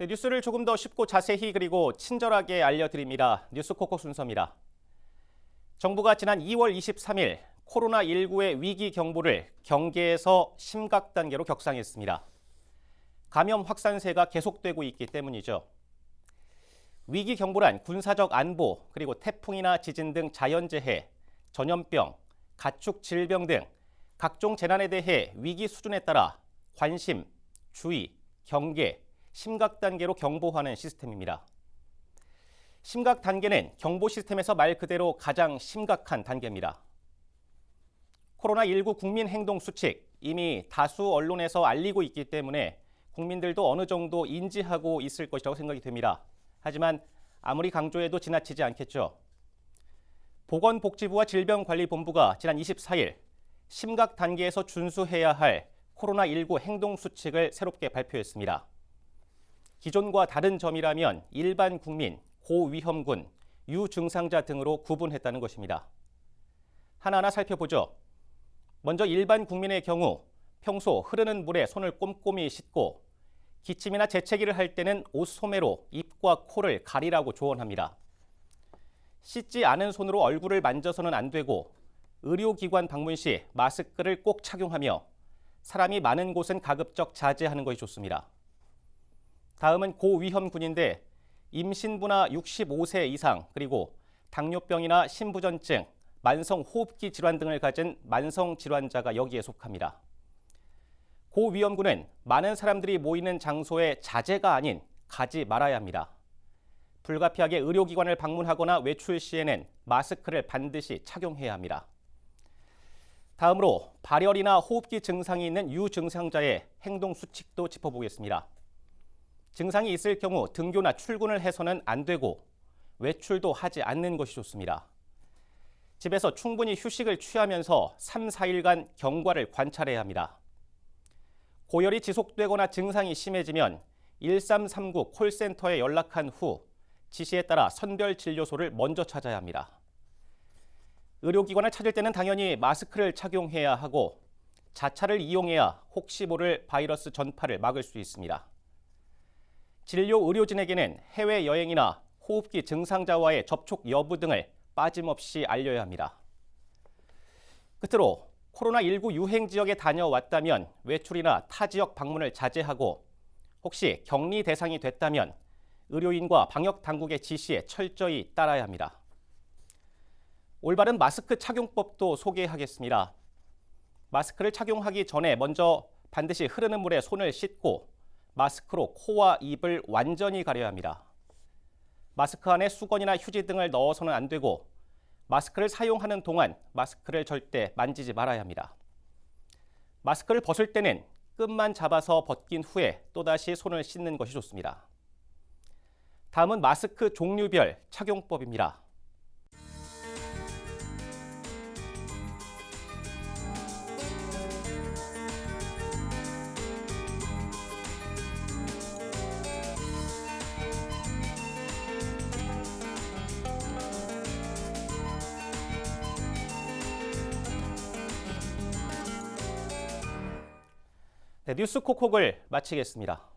네, 뉴스를 조금 더 쉽고 자세히 그리고 친절하게 알려드립니다. 뉴스코코 순서입니다. 정부가 지난 2월 23일 코로나19의 위기 경보를 경계에서 심각 단계로 격상했습니다. 감염 확산세가 계속되고 있기 때문이죠. 위기 경보란 군사적 안보, 그리고 태풍이나 지진 등 자연재해, 전염병, 가축 질병 등 각종 재난에 대해 위기 수준에 따라 관심, 주의, 경계, 심각 단계로 경보하는 시스템입니다. 심각 단계는 경보 시스템에서 말 그대로 가장 심각한 단계입니다. 코로나19 국민 행동 수칙 이미 다수 언론에서 알리고 있기 때문에 국민들도 어느 정도 인지하고 있을 것이라고 생각이 됩니다. 하지만 아무리 강조해도 지나치지 않겠죠. 보건복지부와 질병관리본부가 지난 24일 심각 단계에서 준수해야 할 코로나19 행동 수칙을 새롭게 발표했습니다. 기존과 다른 점이라면 일반 국민, 고위험군, 유증상자 등으로 구분했다는 것입니다. 하나하나 살펴보죠. 먼저 일반 국민의 경우 평소 흐르는 물에 손을 꼼꼼히 씻고 기침이나 재채기를 할 때는 옷소매로 입과 코를 가리라고 조언합니다. 씻지 않은 손으로 얼굴을 만져서는 안 되고 의료기관 방문 시 마스크를 꼭 착용하며 사람이 많은 곳은 가급적 자제하는 것이 좋습니다. 다음은 고위험군인데 임신부나 65세 이상 그리고 당뇨병이나 심부전증, 만성호흡기 질환 등을 가진 만성질환자가 여기에 속합니다. 고위험군은 많은 사람들이 모이는 장소에 자제가 아닌 가지 말아야 합니다. 불가피하게 의료기관을 방문하거나 외출 시에는 마스크를 반드시 착용해야 합니다. 다음으로 발열이나 호흡기 증상이 있는 유증상자의 행동 수칙도 짚어보겠습니다. 증상이 있을 경우 등교나 출근을 해서는 안 되고 외출도 하지 않는 것이 좋습니다. 집에서 충분히 휴식을 취하면서 3, 4일간 경과를 관찰해야 합니다. 고열이 지속되거나 증상이 심해지면 1339 콜센터에 연락한 후 지시에 따라 선별진료소를 먼저 찾아야 합니다. 의료기관을 찾을 때는 당연히 마스크를 착용해야 하고 자차를 이용해야 혹시 모를 바이러스 전파를 막을 수 있습니다. 진료 의료진에게는 해외여행이나 호흡기 증상자와의 접촉 여부 등을 빠짐없이 알려야 합니다. 끝으로 코로나19 유행 지역에 다녀왔다면 외출이나 타 지역 방문을 자제하고 혹시 격리 대상이 됐다면 의료인과 방역 당국의 지시에 철저히 따라야 합니다. 올바른 마스크 착용법도 소개하겠습니다. 마스크를 착용하기 전에 먼저 반드시 흐르는 물에 손을 씻고 마스크로 코와 입을 완전히 가려야 합니다. 마스크 안에 수건이나 휴지 등을 넣어서는 안 되고 마스크를 사용하는 동안 마스크를 절대 만지지 말아야 합니다. 마스크를 벗을 때는 끈만 잡아서 벗긴 후에 또다시 손을 씻는 것이 좋습니다. 다음은 마스크 종류별 착용법입니다. 네, 뉴스 콕콕을 마치겠습니다.